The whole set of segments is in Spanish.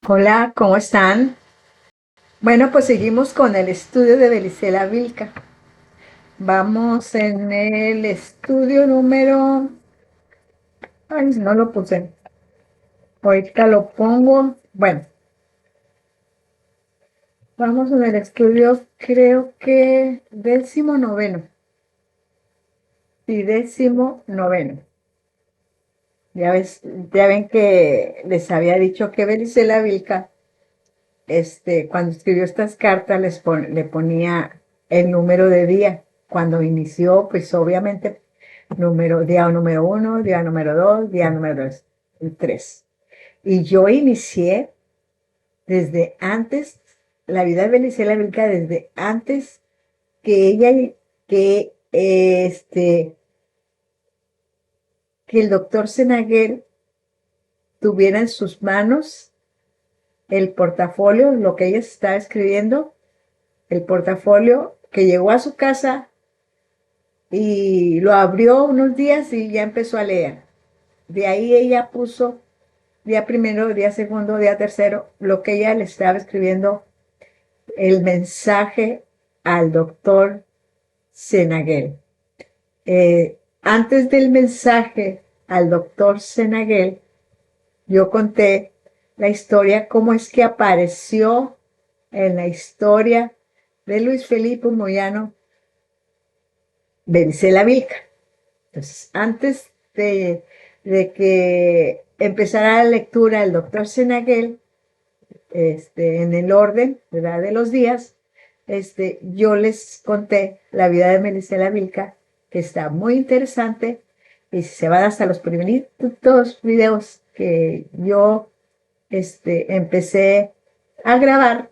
Hola, ¿cómo están? Bueno, pues seguimos con el estudio de Belisela Vilca. Vamos en el estudio número... Ay, no lo puse. Ahorita lo pongo. Bueno, vamos en el estudio, creo que 19º. Sí, 19º. Ya ves, ya ven que les había dicho que Belisela Vilca, cuando escribió estas cartas, le ponía el número de día. Cuando inició, pues obviamente, día número uno, día número dos, día número tres. Y yo inicié desde antes, la vida de Belisela Vilca, desde antes que ella, que que el doctor Senaguel tuviera en sus manos el portafolio, lo que ella estaba escribiendo, el portafolio que llegó a su casa y lo abrió unos días y ya empezó a leer. De ahí ella puso día primero, día segundo, día tercero, lo que ella le estaba escribiendo, el mensaje al doctor Senaguel. Antes del mensaje al doctor Senaguel, yo conté la historia, cómo es que apareció en la historia de Luis Felipe Moyano Berisela Vilca. Entonces, antes de que empezara la lectura el doctor Senaguel, en el orden, ¿verdad?, de los días, yo les conté la vida de Berisela Vilca, que está muy interesante, y si se van hasta los primeros videos que yo empecé a grabar,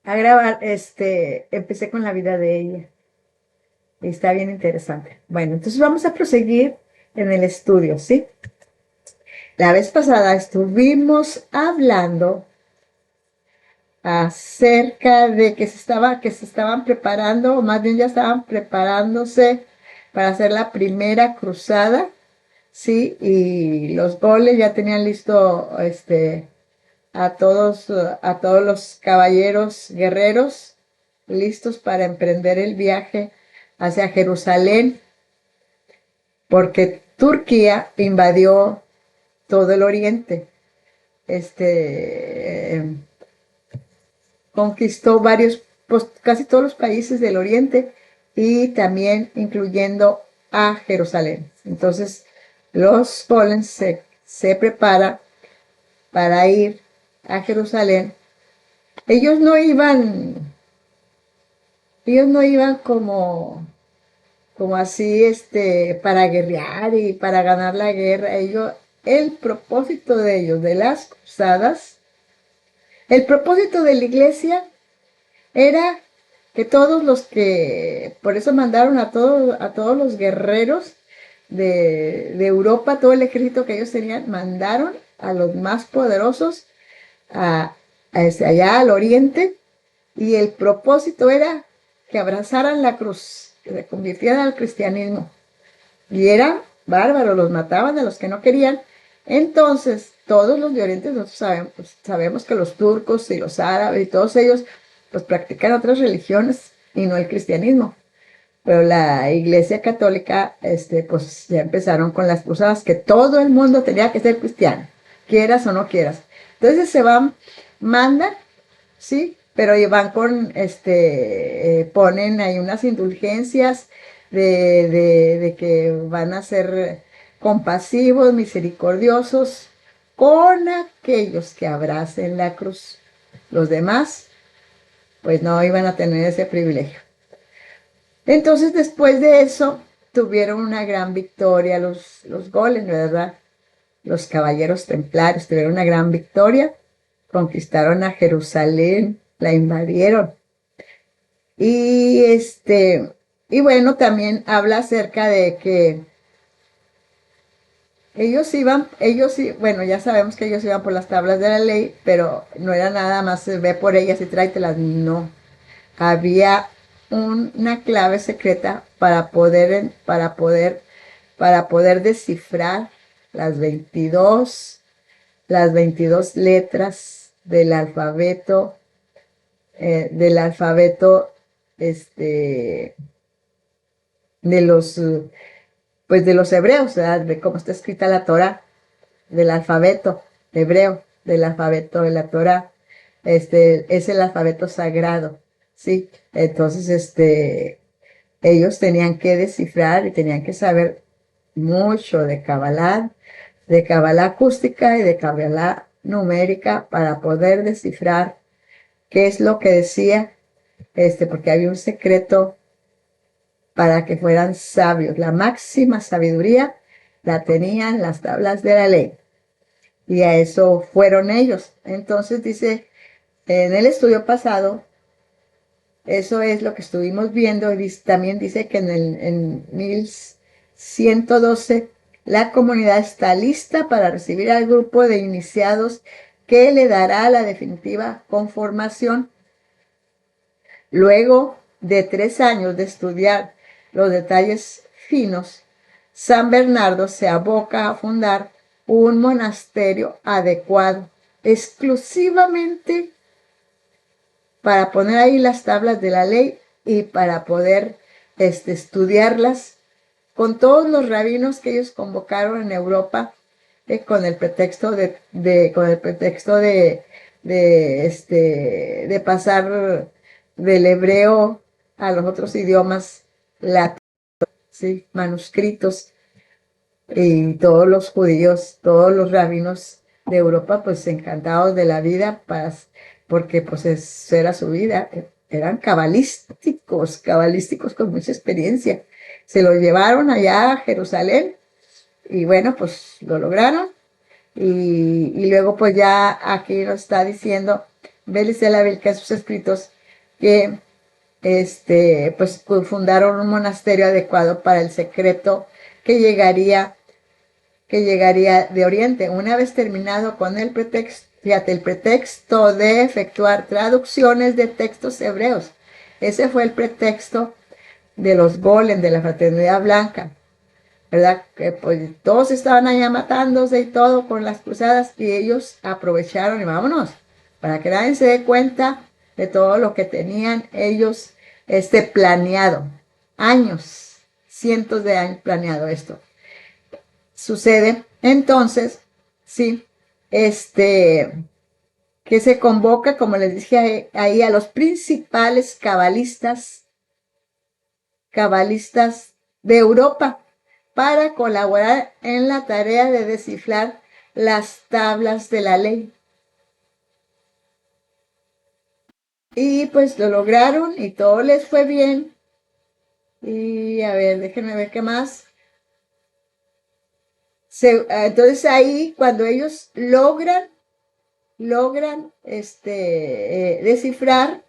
empecé con la vida de ella. Está bien interesante. Bueno, entonces vamos a proseguir en el estudio, ¿sí? La vez pasada estuvimos hablando acerca de que se estaban preparando, o más bien ya estaban preparándose para hacer la primera cruzada, ¿sí? Y los goles ya tenían listo, a todos los caballeros guerreros listos para emprender el viaje hacia Jerusalén, porque Turquía invadió todo el oriente. Conquistó pues, casi todos los países del oriente y también incluyendo a Jerusalén. Entonces, los Pollens se preparan para ir a Jerusalén. Ellos no iban, ellos no iban como así, para guerrear y para ganar la guerra. El propósito de ellos, de las cruzadas, el propósito de la iglesia era que por eso mandaron a todos los guerreros de Europa, todo el ejército que ellos tenían, mandaron a los más poderosos a, allá al oriente, y el propósito era que abrazaran la cruz, que se convirtieran al cristianismo. Y eran bárbaros, los mataban a los que no querían. Entonces, todos los de Oriente, nosotros sabemos que los turcos y los árabes y todos ellos, pues practican otras religiones y no el cristianismo. Pero la Iglesia Católica, pues ya empezaron con las cruzadas, que todo el mundo tenía que ser cristiano, quieras o no quieras. Entonces mandan, sí, pero van ponen ahí unas indulgencias de que van a ser compasivos, misericordiosos con aquellos que abracen la cruz. Los demás, pues no iban a tener ese privilegio. Entonces, después de eso, tuvieron una gran victoria los goles, ¿verdad? Los caballeros templarios tuvieron una gran victoria, conquistaron a Jerusalén, la invadieron. Y y bueno, también habla acerca de que bueno, ya sabemos que ellos iban por las tablas de la ley, pero no era nada más ve por ellas y tráetelas, no. Había una clave secreta para poder descifrar las 22 las 22 letras del alfabeto, este, de los, pues de los hebreos, ¿verdad? De cómo está escrita la Torá, del alfabeto hebreo, del alfabeto de la Torá. Es el alfabeto sagrado, ¿sí? Entonces, ellos tenían que descifrar y tenían que saber mucho de Kabbalah acústica y de Kabbalah numérica para poder descifrar qué es lo que decía, porque había un secreto para que fueran sabios. La máxima sabiduría la tenían las tablas de la ley y a eso fueron ellos. Entonces dice, en el estudio pasado, eso es lo que estuvimos viendo. También dice que en 1112 la comunidad está lista para recibir al grupo de iniciados que le dará la definitiva conformación. Luego de 3 años de estudiar los detalles finos, San Bernardo se aboca a fundar un monasterio adecuado exclusivamente para poner ahí las tablas de la ley y para poder estudiarlas con todos los rabinos que ellos convocaron en Europa, con el pretexto de pasar del hebreo a los otros idiomas latinos, ¿sí? Manuscritos, y todos los judíos, todos los rabinos de Europa, pues encantados de la vida, porque pues eso era su vida, eran cabalísticos con mucha experiencia. Se lo llevaron allá a Jerusalén y bueno, pues lo lograron. Y luego pues ya aquí nos está diciendo Belisela Vilca en sus escritos que pues fundaron un monasterio adecuado para el secreto que llegaría de Oriente. Una vez terminado con el pretexto, fíjate, el pretexto de efectuar traducciones de textos hebreos. Ese fue el pretexto de los golem de la Fraternidad Blanca, ¿verdad? Que pues todos estaban allá matándose y todo con las cruzadas y ellos aprovecharon y vámonos, para que nadie se dé cuenta de todo lo que tenían ellos planeado. Años, cientos de años planeado esto. Sucede entonces, sí, que se convoca, como les dije ahí, a los principales cabalistas de Europa para colaborar en la tarea de descifrar las tablas de la ley. Y pues lo lograron y todo les fue bien. Y a ver, déjenme ver qué más. Entonces ahí, cuando ellos logran descifrar,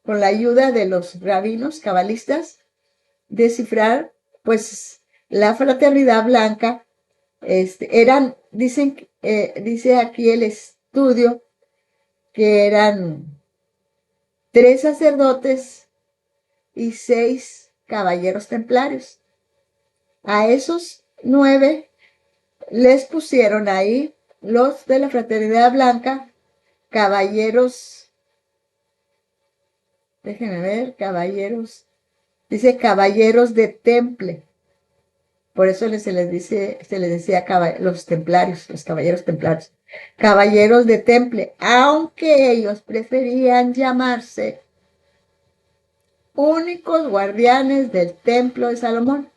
con la ayuda de los rabinos cabalistas, descifrar, pues, la fraternidad blanca, dice aquí el estudio, que eran 3 sacerdotes y 6 caballeros templarios. A esos 9 les pusieron ahí los de la fraternidad blanca, caballeros, déjenme ver, caballeros, dice caballeros de temple. Por eso se les decía los templarios, los caballeros templarios. Caballeros de temple, aunque ellos preferían llamarse únicos guardianes del templo de Salomón.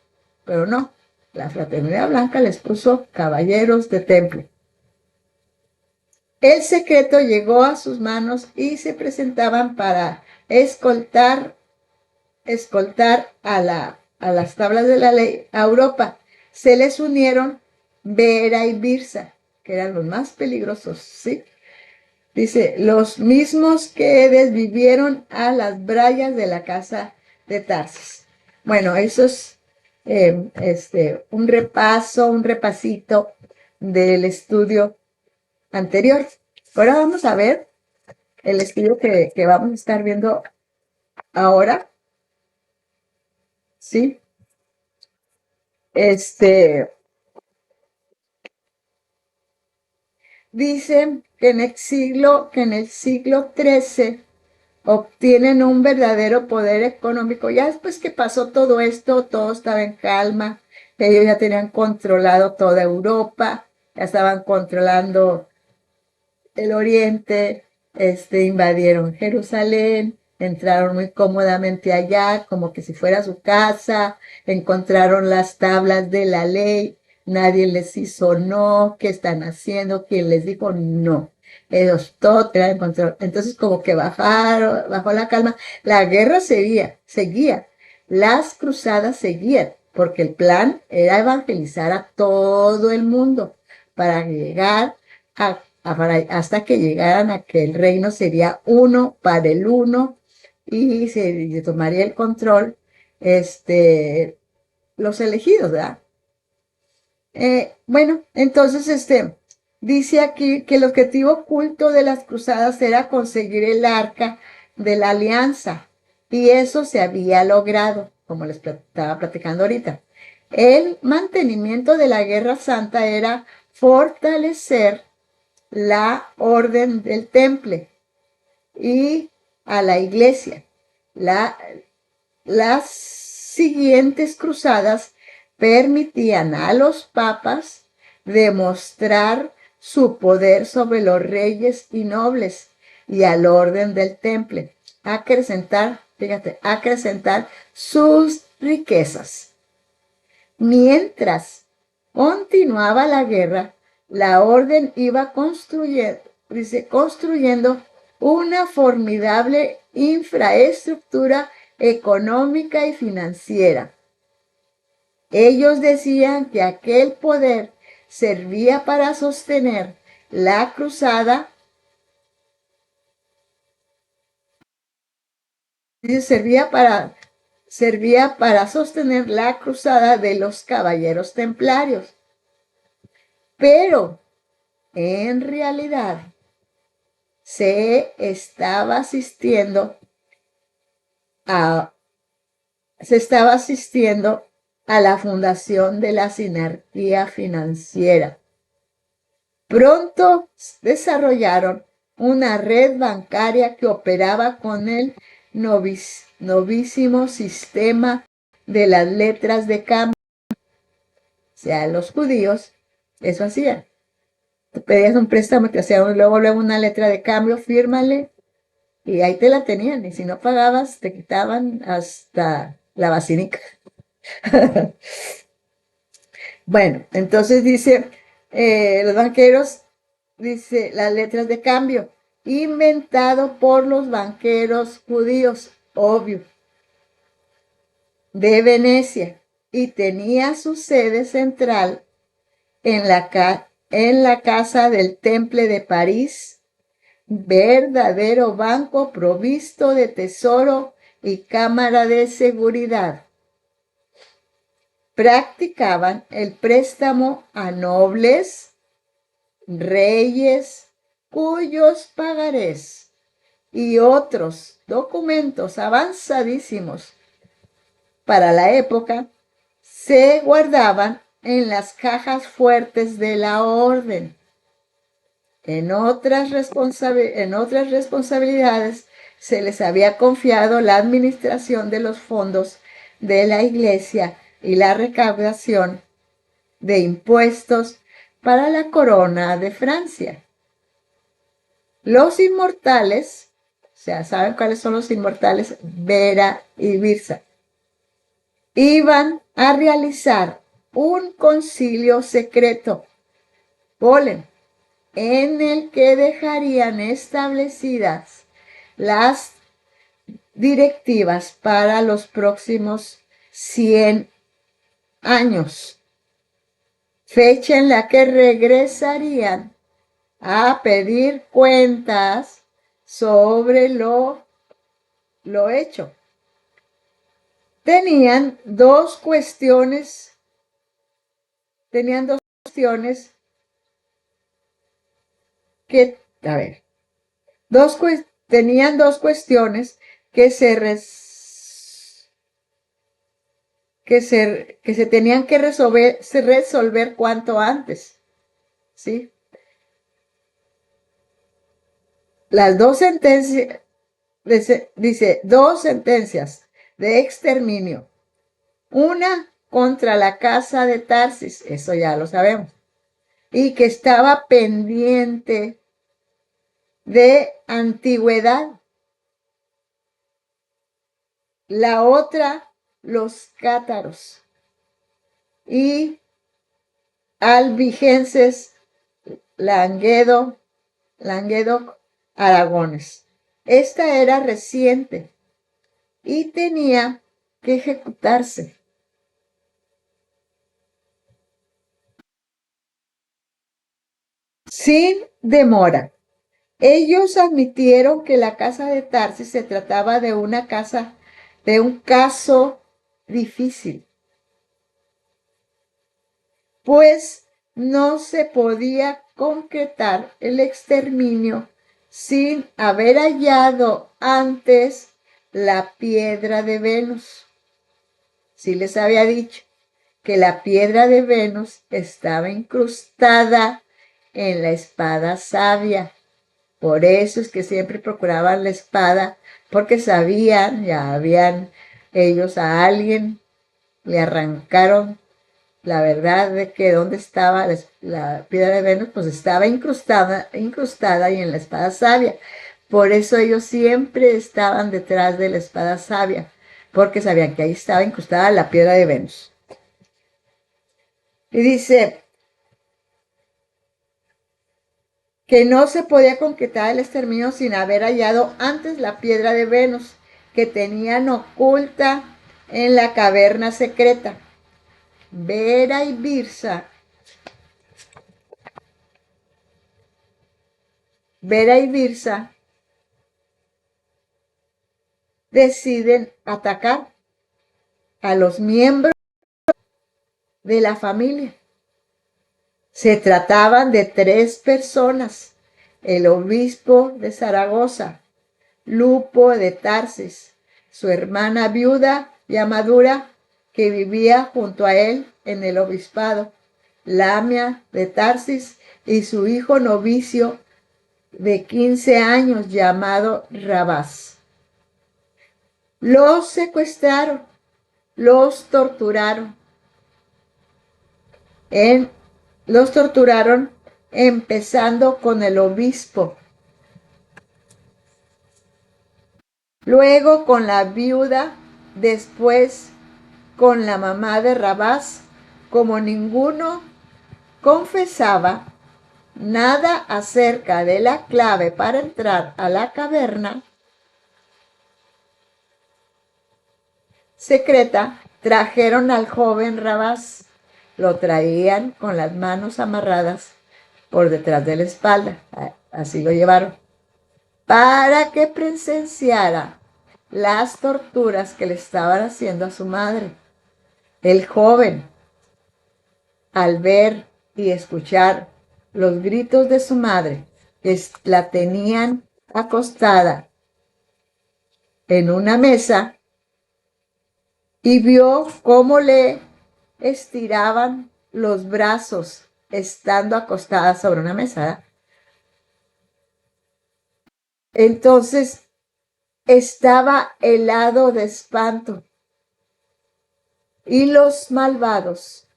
Pero no, la fraternidad blanca les puso caballeros de temple. El secreto llegó a sus manos y se presentaban para escoltar a las tablas de la ley a Europa. Se les unieron Vera y Birsa, que eran los más peligrosos, ¿sí? Dice, los mismos que desvivieron a las brayas de la casa de Tarsis. Bueno, eso es un repasito del estudio anterior. Ahora vamos a ver el estudio que vamos a estar viendo ahora, ¿sí? Dicen que en el siglo XIII obtienen un verdadero poder económico. Ya después que pasó todo esto, todo estaba en calma. Ellos ya tenían controlado toda Europa, ya estaban controlando el oriente, invadieron Jerusalén, entraron muy cómodamente allá, como que si fuera su casa, encontraron las tablas de la ley, nadie les hizo no, ¿qué están haciendo? ¿Quién les dijo no? Ellos todo tenían control. Entonces como que bajó la calma. La guerra seguía. Las cruzadas seguían, porque el plan era evangelizar a todo el mundo para llegar hasta que llegaran a que el reino sería uno para el uno y se tomaría el control los elegidos, ¿verdad? Bueno, entonces dice aquí que el objetivo oculto de las cruzadas era conseguir el arca de la alianza y eso se había logrado, como les estaba platicando ahorita. El mantenimiento de la guerra santa era fortalecer la orden del temple y a la iglesia. Las siguientes cruzadas permitían a los papas demostrar su poder sobre los reyes y nobles y al orden del temple, acrecentar sus riquezas. Mientras continuaba la guerra, la orden iba construyendo una formidable infraestructura económica y financiera. Ellos decían que aquel poder servía para sostener la cruzada, servía para sostener la cruzada de los caballeros templarios. Pero en realidad se estaba asistiendo a la fundación de la sinarquía financiera. Pronto desarrollaron una red bancaria que operaba con el novísimo sistema de las letras de cambio. O sea, los judíos eso hacían. Tú pedías un préstamo, te hacían luego una letra de cambio, fírmale, y ahí te la tenían. Y si no pagabas, te quitaban hasta la vacinica. Bueno, entonces dice, los banqueros, dice, las letras de cambio, inventado por los banqueros judíos, obvio, de Venecia, y tenía su sede central en la casa del Temple de París, verdadero banco provisto de tesoro y cámara de seguridad. Practicaban el préstamo a nobles, reyes, cuyos pagarés y otros documentos avanzadísimos para la época se guardaban en las cajas fuertes de la orden. En otras responsabilidades se les había confiado la administración de los fondos de la iglesia y la recaudación de impuestos para la corona de Francia. Los inmortales, o sea, ¿saben cuáles son los inmortales? Vera y Birsa. Iban a realizar un concilio secreto, Polen, en el que dejarían establecidas las directivas para los próximos 100 años, fecha en la que regresarían a pedir cuentas sobre lo hecho. Tenían dos cuestiones que, tenían dos cuestiones que se tenían que resolver cuanto antes, ¿sí? Las dos sentencias, dice, dos sentencias de exterminio. Una contra la casa de Tarsis, eso ya lo sabemos, y que estaba pendiente de antigüedad. La otra, los cátaros y albigenses Languedoc, Aragones. Esta era reciente y tenía que ejecutarse. Sin demora. Ellos admitieron que la casa de Tarsis se trataba de de un caso difícil, pues no se podía concretar el exterminio sin haber hallado antes la piedra de Venus. Sí les había dicho que la piedra de Venus estaba incrustada en la espada sabia. Por eso es que siempre procuraban la espada, porque sabían, ya habían ellos a alguien, le arrancaron la verdad de que dónde estaba la piedra de Venus, pues estaba incrustada y en la espada sabia. Por eso ellos siempre estaban detrás de la espada sabia, porque sabían que ahí estaba incrustada la piedra de Venus. Y dice que no se podía concretar el exterminio sin haber hallado antes la piedra de Venus que tenían oculta en la caverna secreta. Vera y Birsa deciden atacar a los miembros de la familia. Se trataban de 3 personas: el obispo de Zaragoza, Lupo de Tarsis, su hermana viuda y amadura que vivía junto a él en el obispado, Lamia de Tarsis, y su hijo novicio de 15 años llamado Rabás. Los secuestraron, los torturaron. Los torturaron empezando con el obispo, luego con la viuda, después con la mamá de Rabás. Como ninguno confesaba nada acerca de la clave para entrar a la caverna secreta, trajeron al joven Rabás. Lo traían con las manos amarradas por detrás de la espalda, así lo llevaron, para que presenciara las torturas que le estaban haciendo a su madre. El joven, al ver y escuchar los gritos de su madre, la tenían acostada en una mesa y vio cómo le estiraban los brazos estando acostada sobre una mesa. Entonces estaba helado de espanto y los malvados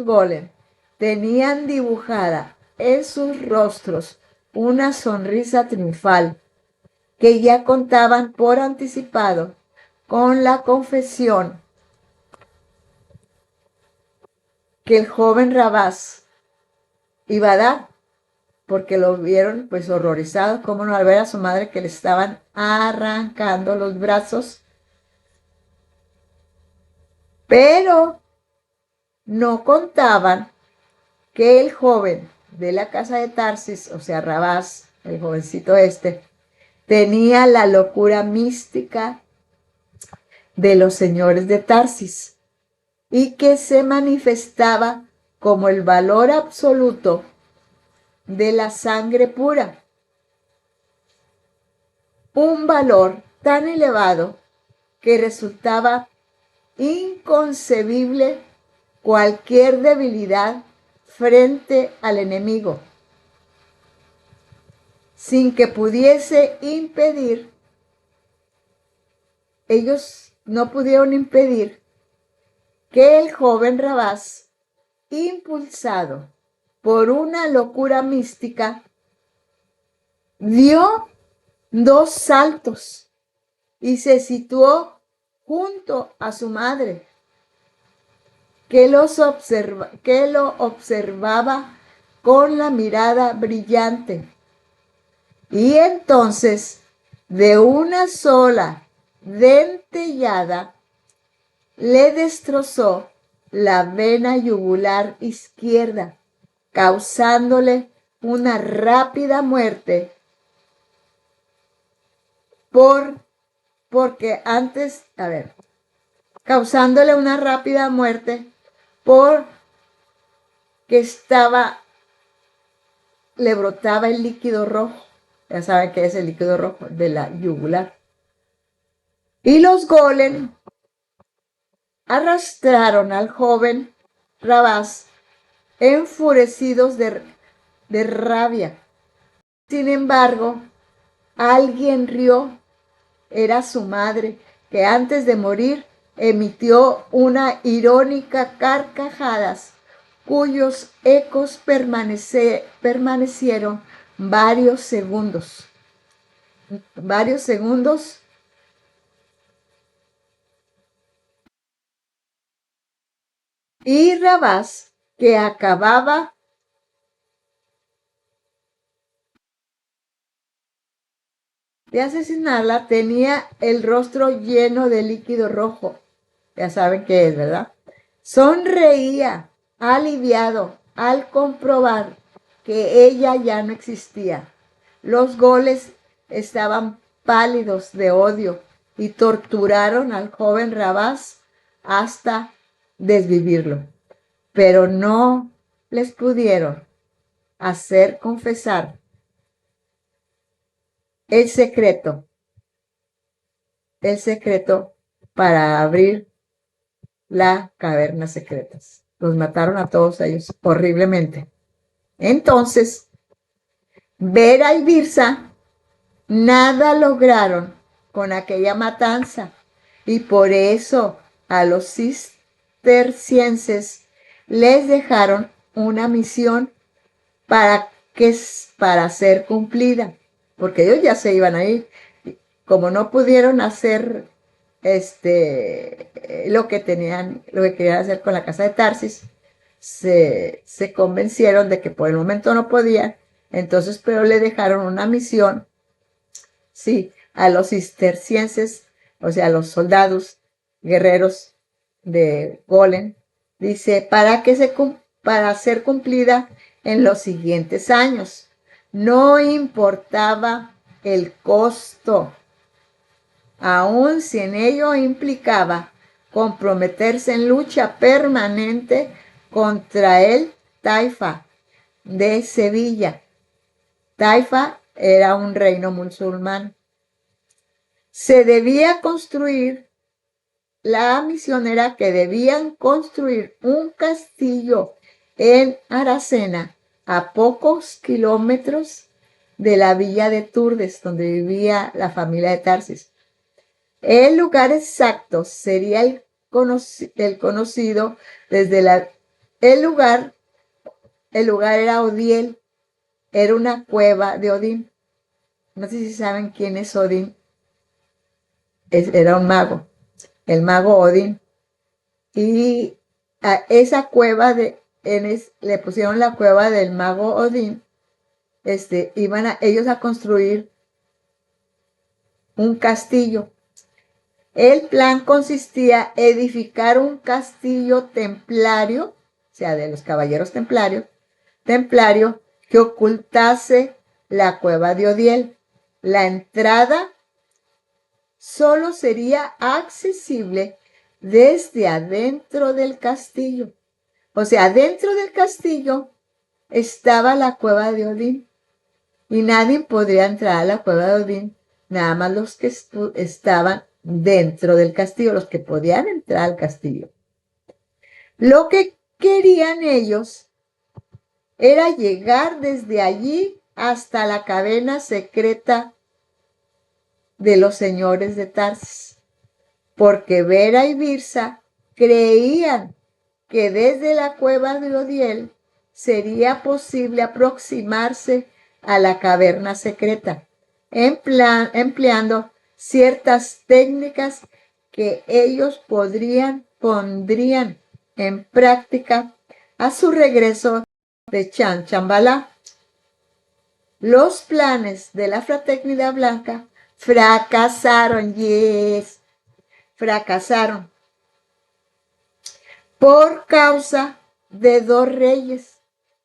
golem tenían dibujada en sus rostros una sonrisa triunfal que ya contaban por anticipado con la confesión que el joven Rabás iba a dar, porque lo vieron pues horrorizados, como no, al ver a su madre que le estaban arrancando los brazos. Pero no contaban que el joven de la casa de Tarsis, o sea, Rabás, el jovencito este, tenía la locura mística de los señores de Tarsis y que se manifestaba como el valor absoluto de la sangre pura, un valor tan elevado que resultaba inconcebible cualquier debilidad frente al enemigo, sin que pudiese impedir, ellos no pudieron impedir que el joven Rabás, impulsado por una locura mística, dio 2 saltos y se situó junto a su madre, que lo observaba con la mirada brillante. Y entonces, de una sola dentellada, le destrozó la vena yugular izquierda, causándole una rápida muerte causándole una rápida muerte porque le brotaba el líquido rojo. Ya saben qué es el líquido rojo de la yugular. Y los golem arrastraron al joven Rabás, enfurecidos de rabia. Sin embargo, alguien rió. Era su madre, que antes de morir emitió una irónica carcajadas, cuyos ecos permanecieron varios segundos. Y Rabás, que acababa de asesinarla, tenía el rostro lleno de líquido rojo. Ya saben qué es, ¿verdad? Sonreía, aliviado, al comprobar que ella ya no existía. Los goles estaban pálidos de odio y torturaron al joven Rabás hasta desvivirlo. Pero no les pudieron hacer confesar el secreto para abrir las cavernas secretas. Los mataron a todos ellos horriblemente. Entonces, Vera y Birsa nada lograron con aquella matanza y por eso a los cistercienses les dejaron una misión para ser cumplida, porque ellos ya se iban a ir. Como no pudieron hacer lo que querían hacer con la casa de Tarsis, se convencieron de que por el momento no podían, entonces pero le dejaron una misión, sí, a los cistercienses, o sea, a los soldados, guerreros de Golem, dice, para ser cumplida en los siguientes años. No importaba el costo, aun si en ello implicaba comprometerse en lucha permanente contra el Taifa de Sevilla. Taifa era un reino musulmán. Se debía construir, la misión era que debían construir un castillo en Aracena, a pocos kilómetros de la villa de Turdes, donde vivía la familia de Tarsis. El lugar exacto sería el conocido desde el lugar era Odiel, era una cueva de Odín. No sé si saben quién es Odín. Era un mago, el mago Odín. Y a esa cueva le pusieron la cueva del mago Odín. Iban ellos a construir un castillo. El plan consistía en edificar un castillo templario, o sea, de los caballeros templario, que ocultase la cueva de Odiel. La entrada solo sería accesible desde adentro del castillo. O sea, dentro del castillo estaba la cueva de Odín y nadie podría entrar a la cueva de Odín, nada más los que estaban dentro del castillo, los que podían entrar al castillo. Lo que querían ellos era llegar desde allí hasta la caverna secreta de los señores de Tarsis, porque Vera y Birsa creían que desde la cueva de Odiel sería posible aproximarse a la caverna secreta, empleando ciertas técnicas que ellos pondrían en práctica a su regreso de Chambala. Los planes de la Fraternidad Blanca fracasaron, fracasaron por causa de dos reyes,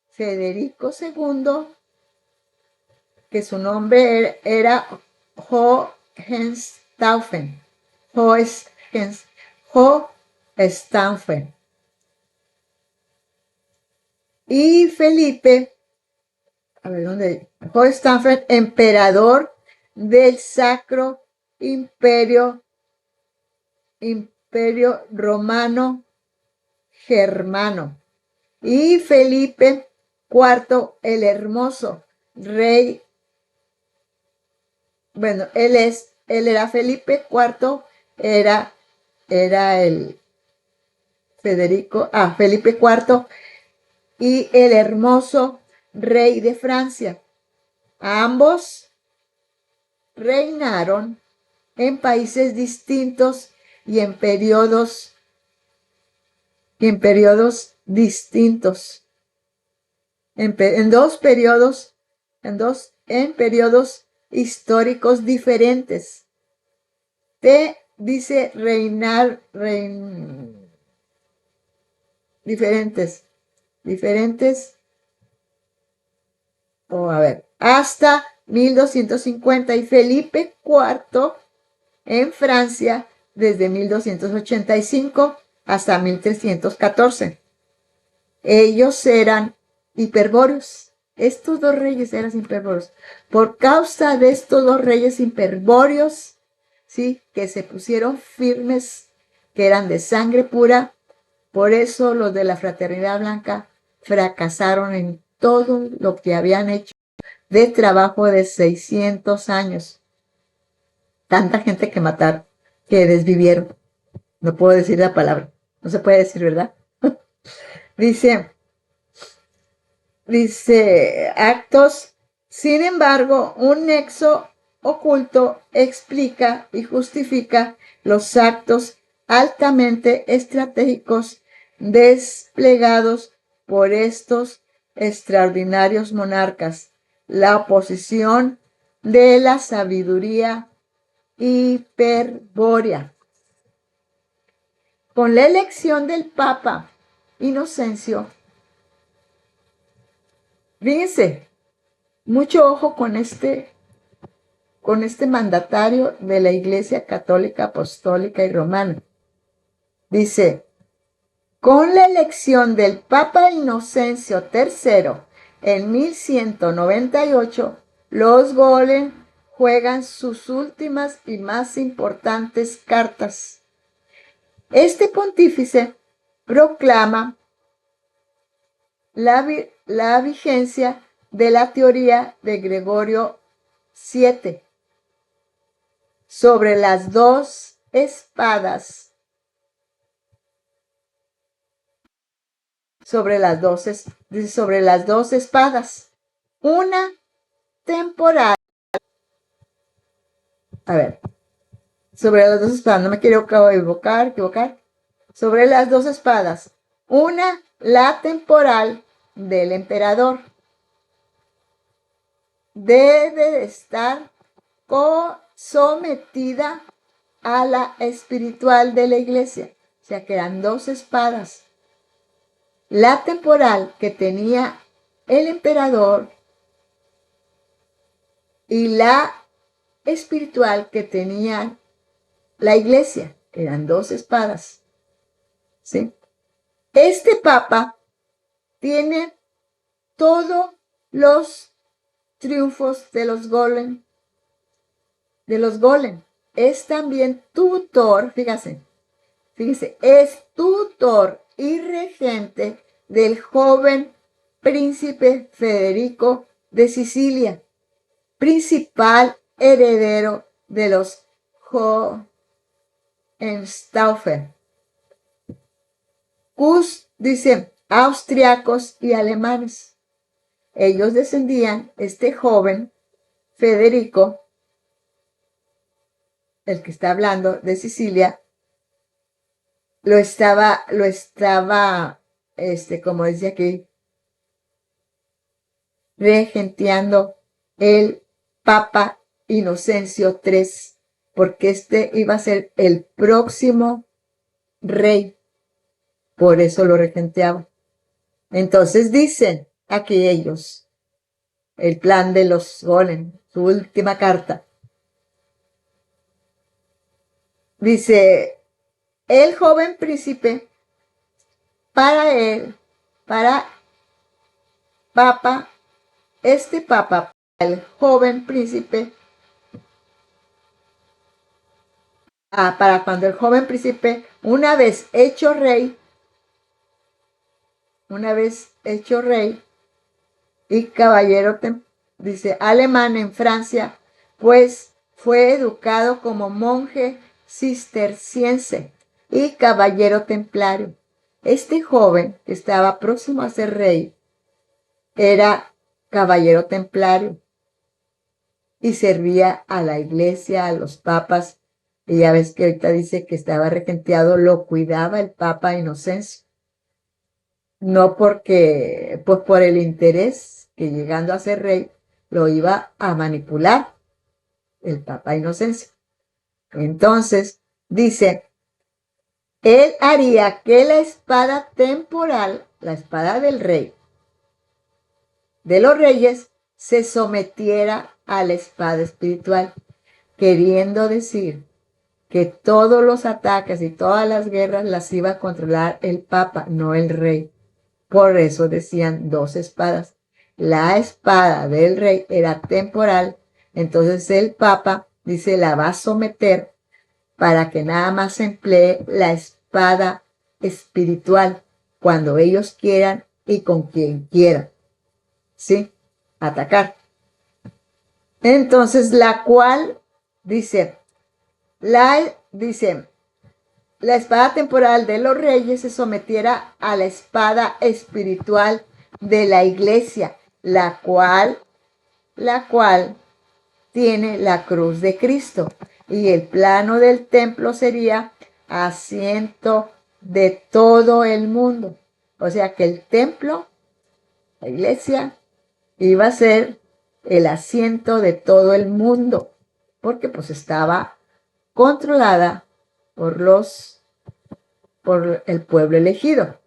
Federico II, que su nombre era Hohenstaufen, y Felipe, Hohenstaufen, emperador del Sacro Imperio Romano Germano, y Felipe IV el Hermoso, rey. Bueno, él era Felipe IV, era el Felipe IV y el Hermoso, rey de Francia. Ambos reinaron en países distintos y en periodos distintos, en periodos históricos diferentes. Dice diferentes, hasta 1250, y Felipe IV en Francia desde 1285 hasta 1314. Ellos eran hiperbóreos. Estos dos reyes eran hiperbóreos. Por causa de estos dos reyes hiperbóreos, ¿sí?, que se pusieron firmes, que eran de sangre pura, por eso los de la Fraternidad Blanca fracasaron en todo lo que habían hecho de trabajo de 600 años. Tanta gente que mataron, que desvivieron. No puedo decir la palabra. No se puede decir, ¿verdad? Dice Actos. Sin embargo, un nexo oculto explica y justifica los actos altamente estratégicos desplegados por estos extraordinarios monarcas. La oposición de la sabiduría hiperbórea. Con la elección del Papa Inocencio, fíjense, mucho ojo con este mandatario de la Iglesia Católica, Apostólica y Romana. Dice, con la elección del Papa Inocencio III en 1198, los Golem juegan sus últimas y más importantes cartas. Este pontífice proclama la vigencia de la teoría de Gregorio VII sobre las dos espadas, sobre las dos espadas, una temporal, sobre las dos espadas, no me quiero equivocar, sobre las dos espadas, una, la temporal del emperador, debe estar sometida a la espiritual de la iglesia. O sea, que eran dos espadas. La temporal que tenía el emperador y la espiritual que tenía la iglesia. Eran dos espadas. ¿Sí? Este papa tiene todos los triunfos de los Golem. Es también tutor, fíjense, es tutor y regente del joven príncipe Federico de Sicilia, principal heredero de los Hohenstaufen. Dice, austriacos y alemanes. Ellos descendían, este joven Federico, el que está hablando de Sicilia, lo estaba, como decía aquí, regenteando el Papa Inocencio III, porque este iba a ser el próximo rey, por eso lo regenteaba. Entonces dicen aquí ellos, el plan de los Golem, su última carta. Dice, el joven príncipe, para Papa, este Papa, el joven príncipe, para cuando el joven príncipe, una vez hecho rey y caballero, dice, alemán en Francia, pues fue educado como monje cisterciense y caballero templario. Este joven que estaba próximo a ser rey era caballero templario y servía a la iglesia, a los papas, y ya ves que ahorita dice que estaba regenteado, lo cuidaba el Papa Inocencio. No porque, pues por el interés que llegando a ser rey, lo iba a manipular el Papa Inocencio. Entonces, dice, él haría que la espada temporal, la espada del rey, de los reyes, se sometiera a la espada espiritual, queriendo decir que todos los ataques y todas las guerras las iba a controlar el Papa, no el rey. Por eso decían dos espadas. La espada del rey era temporal, entonces el Papa dice la va a someter para que nada más emplee la espada espiritual cuando ellos quieran y con quien quieran, ¿sí? Atacar. Entonces la cual dice, la espada temporal de los reyes se sometiera a la espada espiritual de la iglesia, la cual tiene la cruz de Cristo. Y el plano del templo sería asiento de todo el mundo. O sea que el templo, la iglesia, iba a ser el asiento de todo el mundo, porque pues estaba controlada por el pueblo elegido.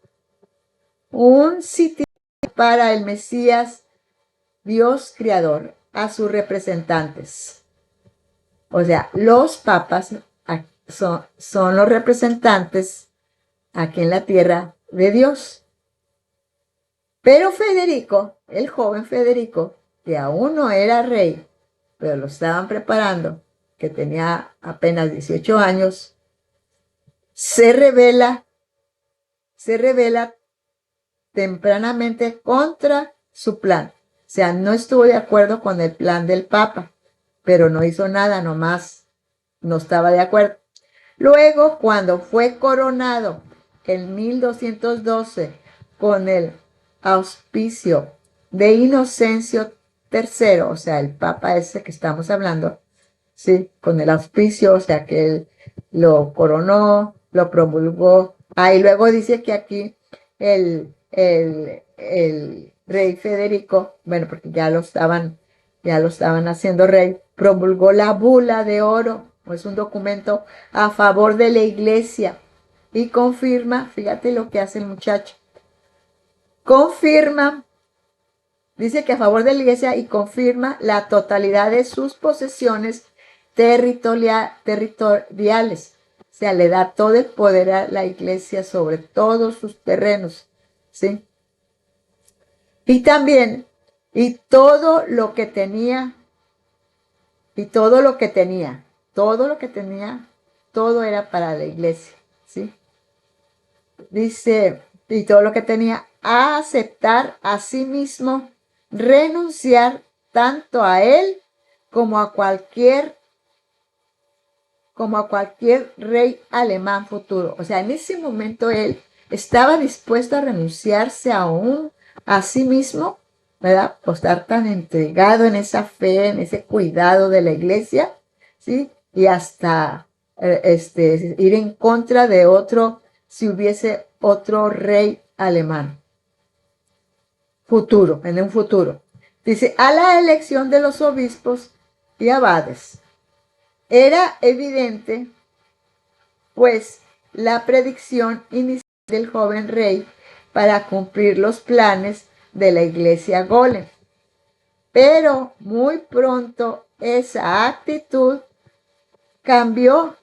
Un sitio para el Mesías, Dios creador, a sus representantes. O sea, los papas son los representantes aquí en la tierra de Dios. Pero Federico, el joven Federico, que aún no era rey, pero lo estaban preparando, que tenía apenas 18 años, se revela tempranamente contra su plan. O sea, no estuvo de acuerdo con el plan del Papa, pero no hizo nada, nomás no estaba de acuerdo. Luego, cuando fue coronado en 1212 con el auspicio de Inocencio III, o sea, el Papa ese que estamos hablando, sí, con el auspicio, o sea, que él lo coronó, lo promulgó. Y luego dice que aquí el rey Federico, bueno, porque ya lo estaban haciendo rey, promulgó la bula de oro, es un documento a favor de la iglesia y confirma, fíjate lo que hace el muchacho, confirma, dice que a favor de la iglesia y confirma la totalidad de sus posesiones territoriales. O sea, le da todo el poder a la iglesia sobre todos sus terrenos, ¿sí? Y también, todo lo que tenía, todo era para la iglesia, ¿sí? Dice, y todo lo que tenía a aceptar a sí mismo renunciar tanto a él como a cualquier rey alemán futuro. O sea, en ese momento él estaba dispuesto a renunciarse aún a sí mismo, ¿verdad? Por estar tan entregado en esa fe, en ese cuidado de la iglesia, ¿sí? Y hasta ir en contra de otro, si hubiese otro rey alemán futuro, en un futuro. Dice, a la elección de los obispos y abades. Era evidente, pues, la predicción inicial del joven rey para cumplir los planes de la iglesia Golem. Pero muy pronto esa actitud cambió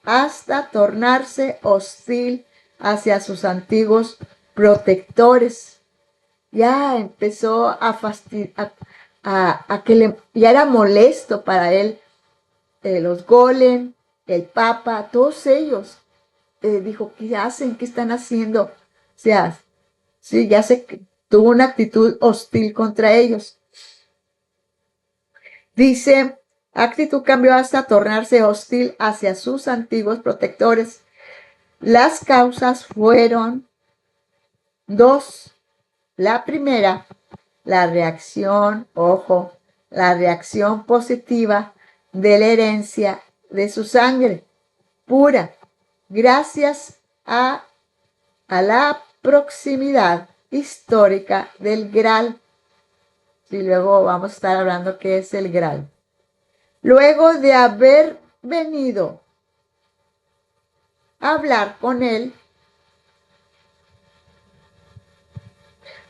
hasta tornarse hostil hacia sus antiguos protectores. Ya empezó a fastidiar, ya era molesto para él, los Golem, el Papa, todos ellos. Dijo, ¿qué hacen? ¿Qué están haciendo? O sea, sí, tuvo una actitud hostil contra ellos. Dice, actitud cambió hasta tornarse hostil hacia sus antiguos protectores. Las causas fueron dos. La primera, la reacción positiva de la herencia de su sangre pura, gracias a la proximidad histórica del Graal. Y luego vamos a estar hablando qué es el Graal. Luego de haber venido a hablar con él,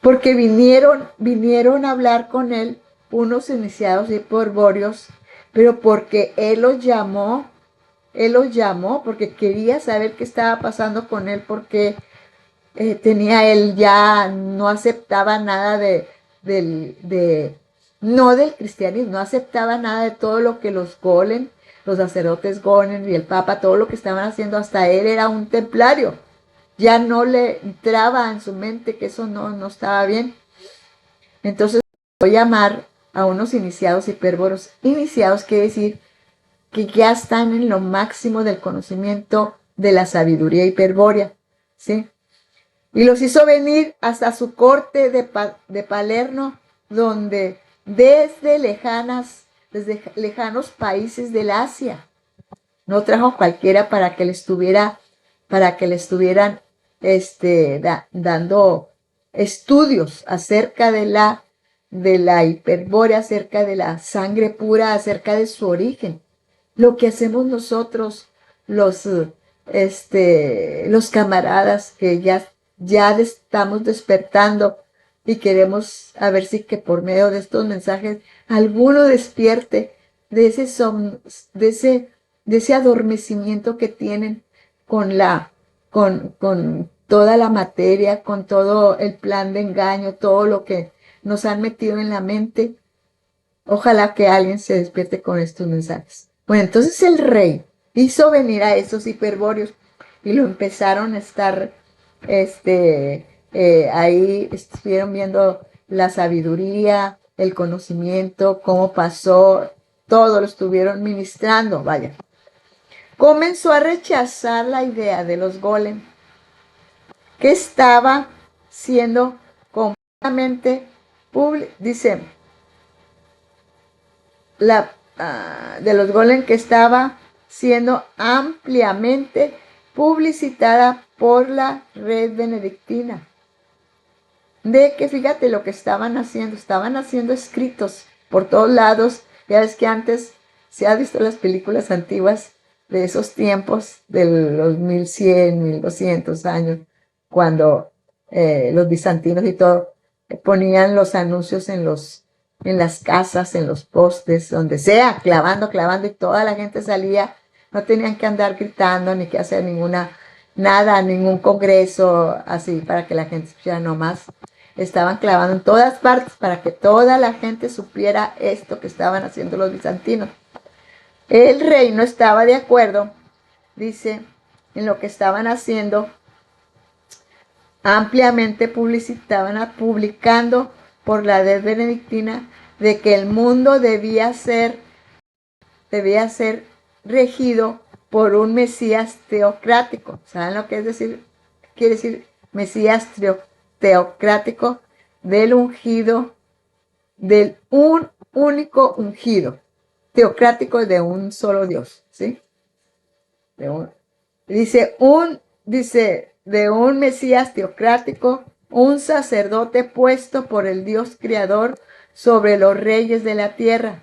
porque vinieron a hablar con él unos iniciados y porvorios, pero porque él los llamó, porque quería saber qué estaba pasando con él, porque él ya no aceptaba nada no del cristianismo, no aceptaba nada de todo lo que los Golem, los sacerdotes Golem y el Papa, todo lo que estaban haciendo, hasta él era un templario. Ya no le entraba en su mente que eso no estaba bien. Entonces voy a llamar a unos iniciados hipérboros. Iniciados quiere decir que ya están en lo máximo del conocimiento de la sabiduría hiperbórea, ¿sí? Y los hizo venir hasta su corte de Palermo, donde desde lejanos países del Asia, no trajo cualquiera para que le estuvieran dando estudios acerca de la hiperbórea, acerca de la sangre pura, acerca de su origen. Lo que hacemos nosotros, los camaradas que ya estamos despertando y queremos a ver si que por medio de estos mensajes alguno despierte de ese adormecimiento que tienen con toda la materia, con todo el plan de engaño, todo lo que nos han metido en la mente. Ojalá que alguien se despierte con estos mensajes. Bueno, entonces el rey hizo venir a esos hiperbóreos y lo empezaron a estar, ahí estuvieron viendo la sabiduría, el conocimiento, cómo pasó, todo lo estuvieron ministrando, vaya. Comenzó a rechazar la idea de los Golem, que estaba siendo completamente dice, de los Golem que estaba siendo ampliamente publicitada por la red benedictina. De que fíjate lo que estaban haciendo escritos por todos lados. Ya ves que antes se ha visto las películas antiguas de esos tiempos, de los 1100, 1200 años, cuando los bizantinos y todo ponían los anuncios en las casas, en los postes, donde sea, clavando, y toda la gente salía. No tenían que andar gritando ni que hacer ningún congreso así para que la gente escuchara, nomás estaban clavando en todas partes para que toda la gente supiera esto que estaban haciendo los bizantinos. El rey no estaba de acuerdo, dice, en lo que estaban haciendo, ampliamente publicando por la red benedictina de que el mundo debía ser regido por un Mesías teocrático. ¿Saben lo que es decir? Quiere decir Mesías teocrático, del ungido, del un único ungido, teocrático de un solo Dios, ¿sí? Dice de un Mesías teocrático, un sacerdote puesto por el Dios creador sobre los reyes de la tierra.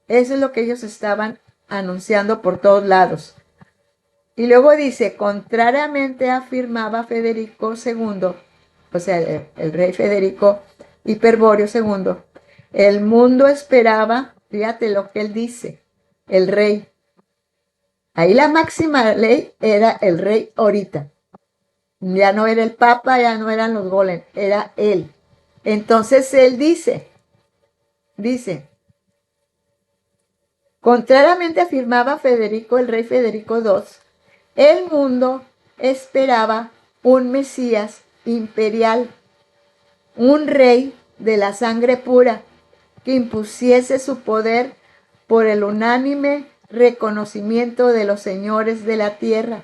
Eso es lo que ellos estaban anunciando por todos lados. Y luego dice, contrariamente afirmaba Federico II, o sea, el rey Federico Hiperborio II, el mundo esperaba, fíjate lo que él dice, el rey. Ahí la máxima ley era el rey ahorita. Ya no era el papa, ya no eran los golems, era él. Entonces él dice, contrariamente afirmaba Federico, el rey Federico II, el mundo esperaba un Mesías imperial, un rey de la sangre pura, que impusiese su poder por el unánime reconocimiento de los señores de la tierra,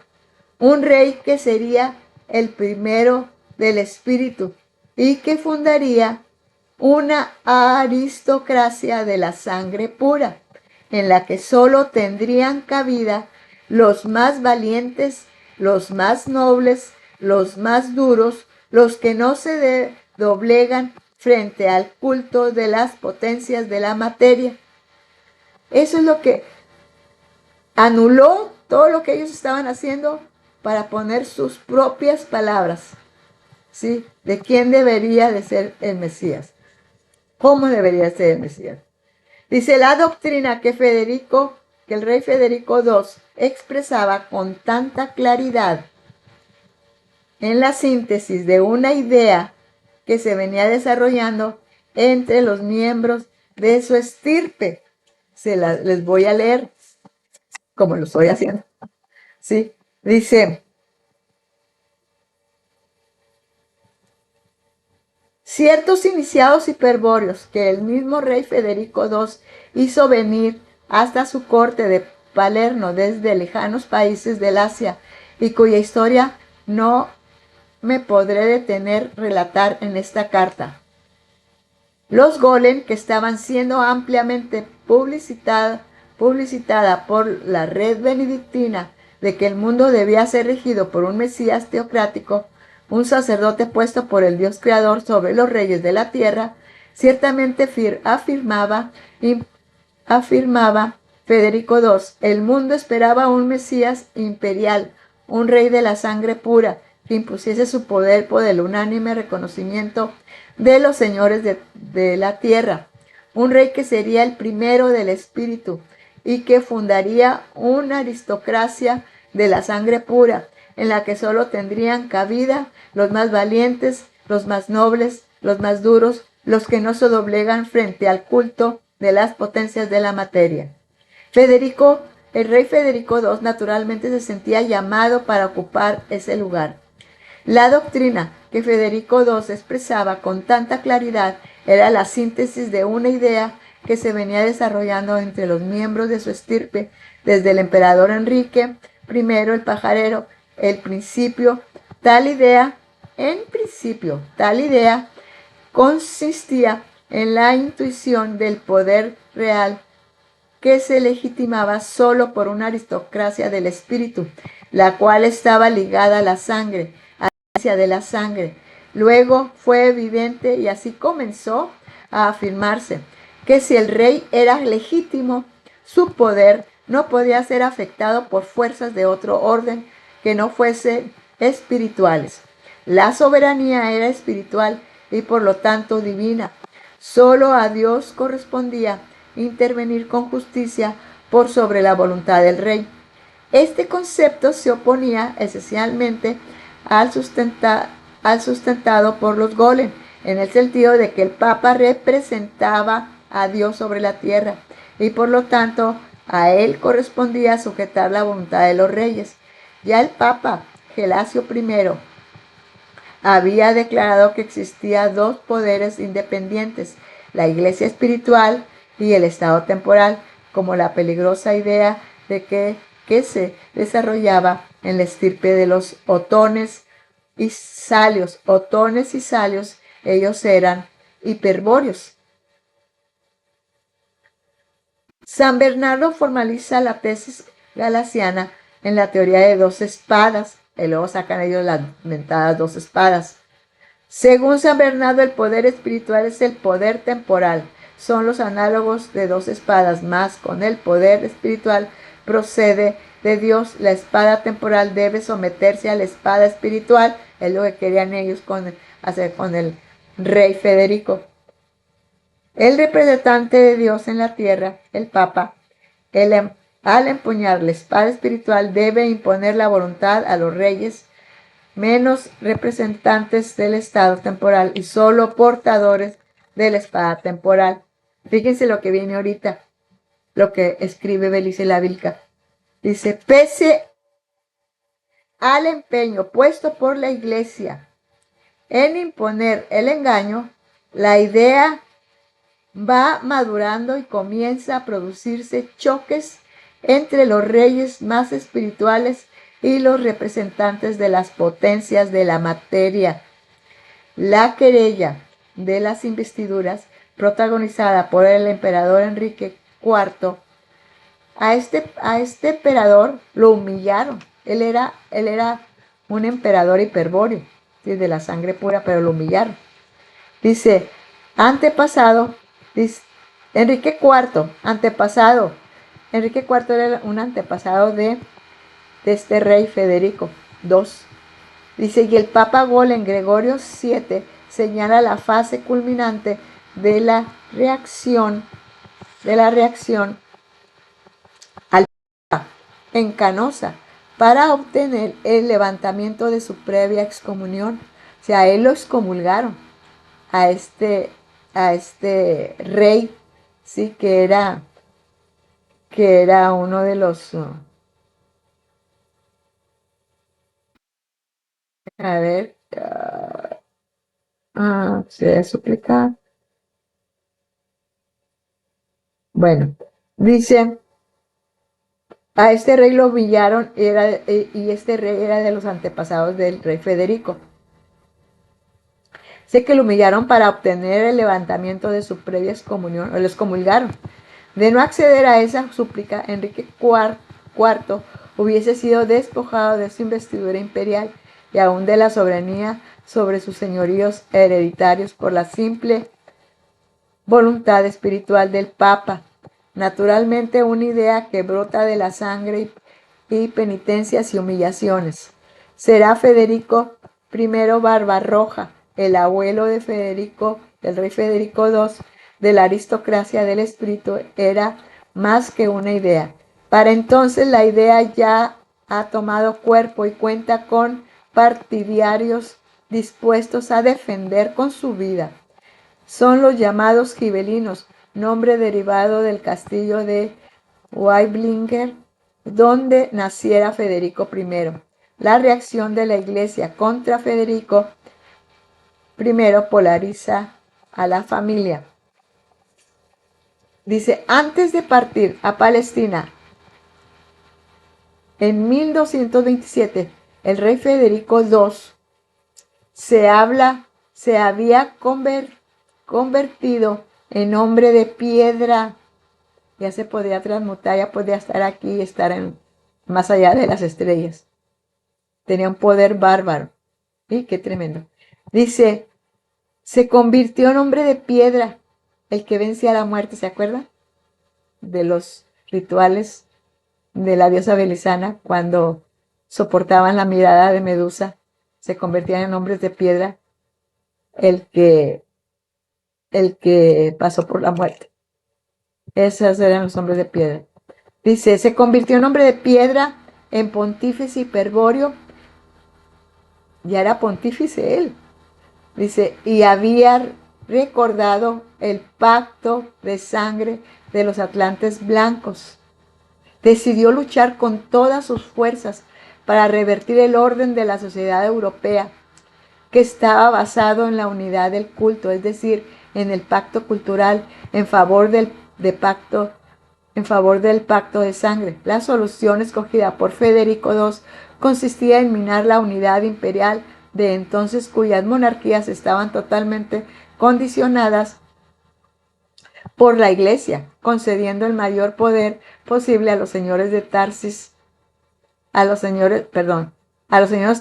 un rey que sería el primero del espíritu y que fundaría una aristocracia de la sangre pura, en la que solo tendrían cabida los más valientes, los más nobles, los más duros, los que no se doblegan frente al culto de las potencias de la materia. Eso es lo que anuló todo lo que ellos estaban haciendo para poner sus propias palabras, ¿sí? De quién debería de ser el Mesías, cómo debería ser el Mesías. Dice la doctrina que el rey Federico II expresaba con tanta claridad en la síntesis de una idea que se venía desarrollando entre los miembros de su estirpe. Les voy a leer como lo estoy haciendo. ¿Sí? Dice, ciertos iniciados hiperbóreos que el mismo rey Federico II hizo venir hasta su corte de Palermo desde lejanos países del Asia y cuya historia no me podré detener relatar en esta carta. Los golem que estaban siendo ampliamente publicitada por la red benedictina de que el mundo debía ser regido por un Mesías teocrático, un sacerdote puesto por el Dios creador sobre los reyes de la tierra, ciertamente afirmaba Federico II, el mundo esperaba un Mesías imperial, un rey de la sangre pura, que impusiese su poder por el unánime reconocimiento de los señores de la tierra, un rey que sería el primero del espíritu y que fundaría una aristocracia de la sangre pura, en la que solo tendrían cabida los más valientes, los más nobles, los más duros, los que no se doblegan frente al culto de las potencias de la materia. El rey Federico II naturalmente se sentía llamado para ocupar ese lugar. La doctrina que Federico II expresaba con tanta claridad era la síntesis de una idea que se venía desarrollando entre los miembros de su estirpe, desde el emperador Enrique I el Pajarero. Tal idea consistía en la intuición del poder real que se legitimaba solo por una aristocracia del espíritu, la cual estaba ligada a la sangre, de la sangre. Luego fue evidente, y así comenzó a afirmarse, que si el rey era legítimo, su poder no podía ser afectado por fuerzas de otro orden que no fuesen espirituales. La soberanía era espiritual y por lo tanto divina. Solo a Dios correspondía intervenir con justicia por sobre la voluntad del rey. Este concepto se oponía esencialmente al sustentado por los golem, en el sentido de que el Papa representaba a Dios sobre la tierra y por lo tanto a él correspondía sujetar la voluntad de los reyes. Ya el Papa Gelasio I había declarado que existía dos poderes independientes, la iglesia espiritual y el estado temporal, como la peligrosa idea de que se desarrollaba en la estirpe de los otones y salios. Otones y salios, ellos eran hiperbóreos. San Bernardo formaliza la tesis galasiana en la teoría de dos espadas, y luego sacan ellos las mentadas dos espadas. Según San Bernardo, el poder espiritual es el poder temporal. Son los análogos de dos espadas, más con el poder espiritual procede de Dios. La espada temporal debe someterse a la espada espiritual. Es lo que querían ellos hacer con el rey Federico. El representante de Dios en la tierra, el Papa, al empuñar la espada espiritual debe imponer la voluntad a los reyes menos representantes del estado temporal y solo portadores de la espada temporal. Fíjense lo que viene ahorita, lo que escribe Belice Lavilca. Dice, pese al empeño puesto por la iglesia en imponer el engaño, la idea va madurando y comienza a producirse choques entre los reyes más espirituales y los representantes de las potencias de la materia. La querella de las investiduras, protagonizada por el emperador Enrique IV, a este emperador lo humillaron. Él era un emperador hiperbóreo, ¿sí? De la sangre pura, pero lo humillaron. Dice, dice, Enrique IV era un antepasado de este rey Federico II. Dice, y el Papa Golen Gregorio VII señala la fase culminante de la reacción al Papa en Canosa para obtener el levantamiento de su previa excomunión. O sea, a él lo excomulgaron, a este rey, sí, que era uno de los a ver, se debe suplicar. Bueno, dice, a este rey lo humillaron y este rey era de los antepasados del rey Federico. Sé que lo humillaron para obtener el levantamiento de su previa excomunión, o lo excomulgaron. De no acceder a esa súplica, Enrique IV hubiese sido despojado de su investidura imperial y aún de la soberanía sobre sus señoríos hereditarios por la simple voluntad espiritual del Papa. Naturalmente, una idea que brota de la sangre y penitencias y humillaciones. Será Federico I Barbarroja, el abuelo de Federico, del rey Federico II, de la aristocracia del espíritu, era más que una idea. Para entonces la idea ya ha tomado cuerpo y cuenta con partidarios dispuestos a defender con su vida. Son los llamados gibelinos, nombre derivado del castillo de Waiblingen, donde naciera Federico I. La reacción de la iglesia contra Federico I polariza a la familia. Dice, antes de partir a Palestina, en 1227, el rey Federico II se había convertido en hombre de piedra. Ya se podía transmutar, ya podía estar aquí y estar más allá de las estrellas. Tenía un poder bárbaro. ¿Sí? Qué tremendo. Dice, se convirtió en hombre de piedra, el que vencía a la muerte, ¿se acuerda? De los rituales de la diosa Belisana, cuando soportaban la mirada de Medusa, se convertían en hombres de piedra, el que pasó por la muerte. Esos eran los hombres de piedra. Dice, se convirtió en hombre de piedra, en pontífice hiperbóreo. Ya era pontífice él. Dice, y había recordado el pacto de sangre de los atlantes blancos. Decidió luchar con todas sus fuerzas para revertir el orden de la sociedad europea. que estaba basado en la unidad del culto, es decir, en el pacto cultural en favor del pacto de sangre. La solución escogida por Federico II consistía en minar la unidad imperial de entonces, cuyas monarquías estaban totalmente condicionadas por la Iglesia, concediendo el mayor poder posible a los señores de Tarsis, a los señores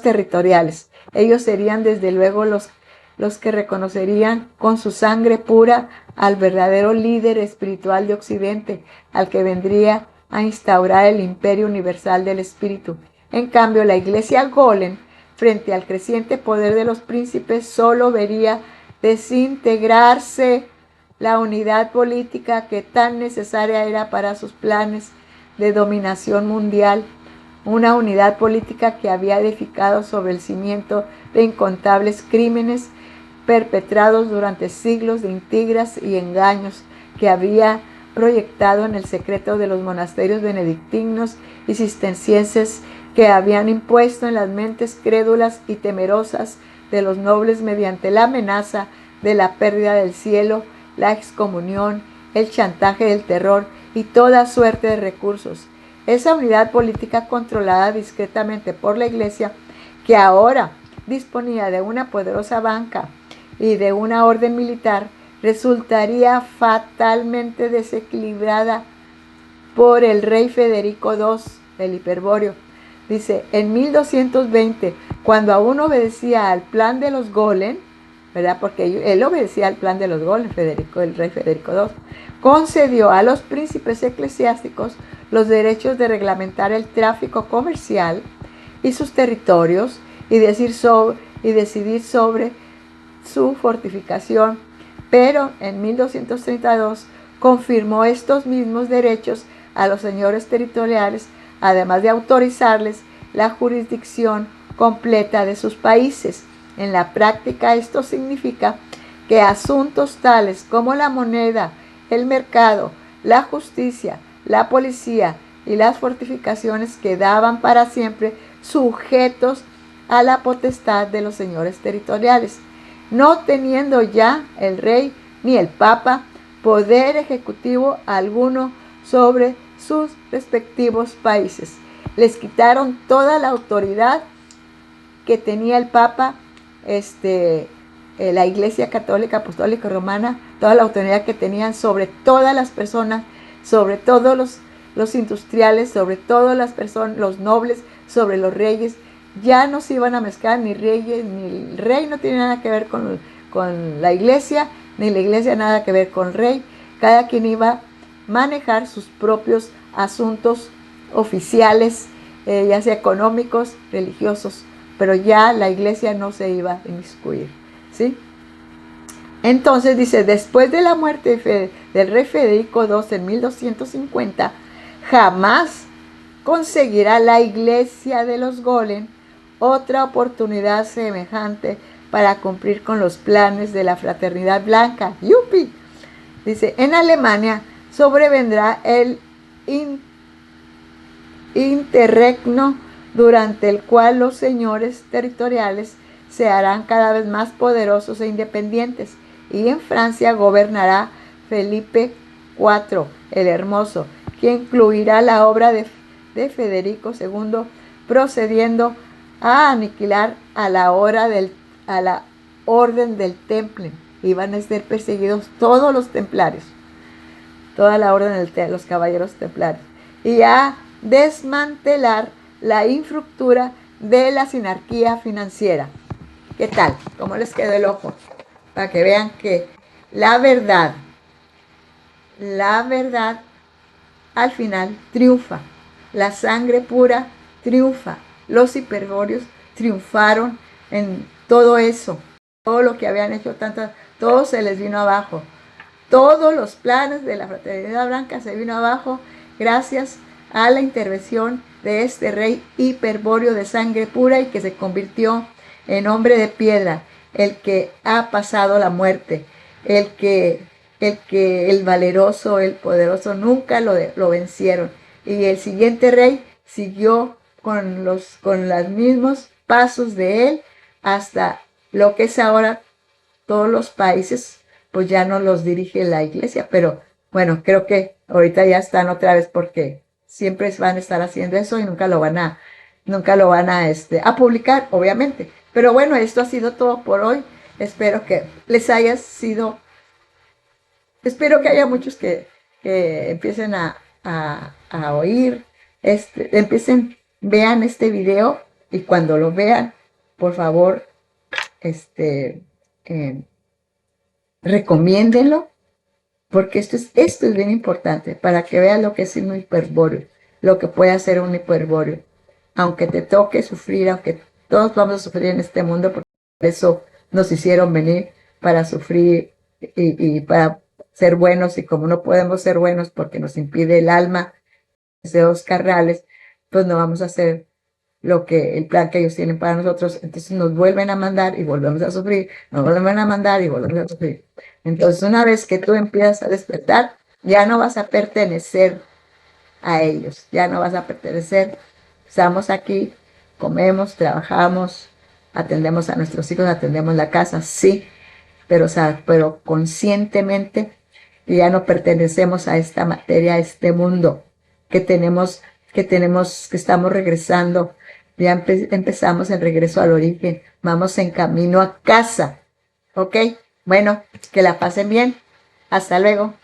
territoriales. Ellos serían desde luego los que reconocerían con su sangre pura al verdadero líder espiritual de Occidente, al que vendría a instaurar el imperio universal del espíritu. En cambio, la Iglesia Golem, frente al creciente poder de los príncipes, solo vería desintegrarse la unidad política que tan necesaria era para sus planes de dominación mundial, una unidad política que había edificado sobre el cimiento de incontables crímenes perpetrados durante siglos de intrigas y engaños, que había proyectado en el secreto de los monasterios benedictinos y cistercienses, que habían impuesto en las mentes crédulas y temerosas de los nobles mediante la amenaza de la pérdida del cielo, la excomunión, el chantaje del terror y toda suerte de recursos. Esa unidad política, controlada discretamente por la Iglesia, que ahora disponía de una poderosa banca y de una orden militar, resultaría fatalmente desequilibrada por el rey Federico II, el hiperbóreo. Dice, en 1220, cuando aún obedecía al plan de los Golem, ¿verdad? Porque él obedecía al plan de los Golem, el rey Federico II, concedió a los príncipes eclesiásticos los derechos de reglamentar el tráfico comercial y sus territorios y decidir sobre su fortificación, pero en 1232 confirmó estos mismos derechos a los señores territoriales, además de autorizarles la jurisdicción completa de sus países. En la práctica, esto significa que asuntos tales como la moneda, el mercado, la justicia, la policía y las fortificaciones quedaban para siempre sujetos a la potestad de los señores territoriales, no teniendo ya el rey ni el papa poder ejecutivo alguno sobre sus respectivos países. Les quitaron toda la autoridad que tenía el papa, la Iglesia Católica Apostólica Romana, toda la autoridad que tenían sobre todas las personas, sobre todos los industriales, sobre todas las personas, los nobles, sobre los reyes. Ya no se iban a mezclar ni reyes, ni el rey no tiene nada que ver con la Iglesia, ni la Iglesia nada que ver con el rey. Cada quien iba a manejar sus propios asuntos oficiales, ya sea económicos, religiosos, pero ya la Iglesia no se iba a inmiscuir, ¿sí? Entonces dice, después de la muerte del rey Federico II en 1250, jamás conseguirá la Iglesia de los Golem otra oportunidad semejante para cumplir con los planes de la Fraternidad Blanca. ¡Yupi! Dice, en Alemania sobrevendrá el interregno, durante el cual los señores territoriales se harán cada vez más poderosos e independientes, y en Francia gobernará Felipe IV el Hermoso, quien incluirá la obra de Federico II, procediendo a aniquilar a la orden del Temple. Iban a ser perseguidos todos los templarios, toda la orden de los caballeros templarios, y a desmantelar la infraestructura de la sinarquía financiera. ¿Qué tal? ¿Cómo les quedó el ojo? Para que vean que la verdad al final triunfa. La sangre pura triunfa. Los hiperbóreos triunfaron en todo eso. Todo lo que habían hecho todo se les vino abajo. Todos los planes de la Fraternidad Blanca se vino abajo gracias a la intervención de este rey hiperbóreo de sangre pura y que se convirtió en hombre de piedra, el que ha pasado la muerte, el valeroso, el poderoso, nunca lo vencieron. Y el siguiente rey siguió con los mismos pasos de él hasta lo que es ahora todos los países, pues ya no los dirige la iglesia, pero bueno, creo que ahorita ya están otra vez porque siempre van a estar haciendo eso y nunca lo van a publicar, obviamente. Pero bueno, esto ha sido todo por hoy. Espero que les haya sido, espero que haya muchos que empiecen a oír, vean este video y cuando lo vean, por favor, eh, recomiéndenlo, porque esto es bien importante para que vean lo que es un hiperbóreo, lo que puede hacer un hiperbóreo. Aunque te toque sufrir, aunque todos vamos a sufrir en este mundo, porque por eso nos hicieron venir para sufrir y para ser buenos, y como no podemos ser buenos porque nos impide el alma, deseos carnales, pues no vamos a hacer el plan que ellos tienen para nosotros. Entonces nos vuelven a mandar y volvemos a sufrir, nos vuelven a mandar y volvemos a sufrir. Entonces una vez que tú empiezas a despertar, ya no vas a pertenecer a ellos, ya no vas a pertenecer. Estamos aquí, comemos, trabajamos, atendemos a nuestros hijos, atendemos la casa, sí, pero conscientemente ya no pertenecemos a esta materia, a este mundo que tenemos, que estamos regresando. Ya empezamos el regreso al origen, vamos en camino a casa, ¿ok? Bueno, que la pasen bien, hasta luego.